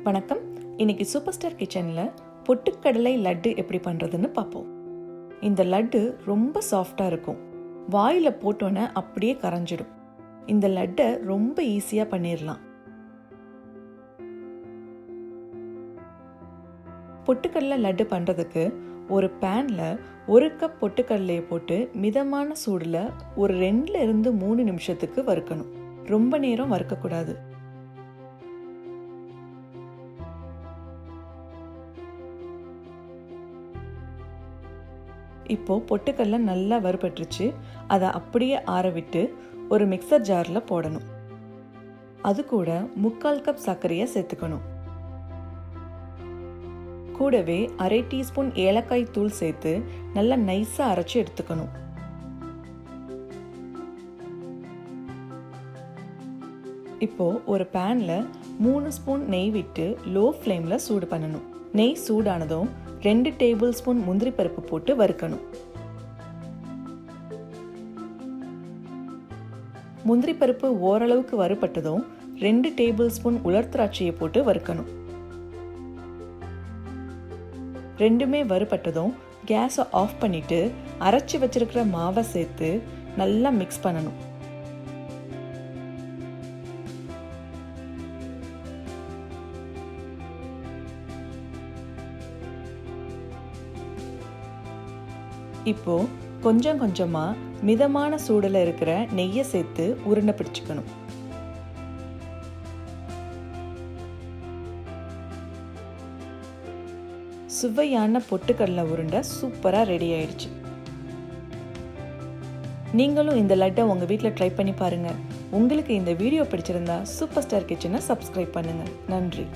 வணக்கம். இன்னைக்கு super star கிச்சனில் பொட்டுக்கடலை லட்டு எப்படி பண்ணுறதுன்னு பார்ப்போம். இந்த லட்டு ரொம்ப சாஃப்டாக இருக்கும். வாயில் போட்டோன்னே அப்படியே கரைஞ்சிடும். இந்த லட்டை ரொம்ப ஈஸியாக பண்ணிடலாம். பொட்டுக்கடலை லட்டு பண்ணுறதுக்கு ஒரு பேனில் 1 கப் பொட்டுக்கடலையை போட்டு மிதமான சூடில் ஒரு 2 to 3 நிமிஷத்துக்கு வறுக்கணும். ரொம்ப நேரம் வறுக்கக்கூடாது. இப்போது பொட்டுக்கடலை நல்லா வறுபட்டுருச்சு. அதை அப்படியே ஆற விட்டு ஒரு மிக்சர் ஜாரில் போடணும். அது கூட 3/4 கப் சர்க்கரையை சேர்த்துக்கணும். கூடவே அரை டீஸ்பூன் ஏலக்காய் தூள் சேர்த்து நல்லா நைஸாக அரைச்சி எடுத்துக்கணும். இப்போ ஒரு பேனில் 3 ஸ்பூன் நெய் விட்டு லோ ஃப்ளேமில் சூடு பண்ணணும். நெய் சூடானதும் 2 டேபிள் ஸ்பூன் முந்திரி பருப்பு போட்டு வறுக்கணும். முந்திரி பருப்பு ஓரளவுக்கு வறுபட்டதும் 2 டேபிள் ஸ்பூன் உலர் திராட்சையை போட்டு வறுக்கணும். ரெண்டுமே வறுபட்டதும் கேஸை ஆஃப் பண்ணிட்டு அரைச்சி வச்சிருக்கிற மாவை சேர்த்து நல்லா மிக்ஸ் பண்ணணும். இப்போ கொஞ்சம் கொஞ்சமா மிதமான சூடுல இருக்கிற நெய்யை சேர்த்து உருண்டை பிடிச்சுக்கணும். சுவையான பொட்டுக்கடலை உருண்டை சூப்பரா ரெடி ஆயிடுச்சு. நீங்களும் இந்த லட்டை உங்க வீட்டில் ட்ரை பண்ணி பாருங்க. உங்களுக்கு இந்த வீடியோ பிடிச்சிருந்தா சூப்பர் ஸ்டார் கிச்சனை சப்ஸ்கிரைப் பண்ணுங்க. நன்றி.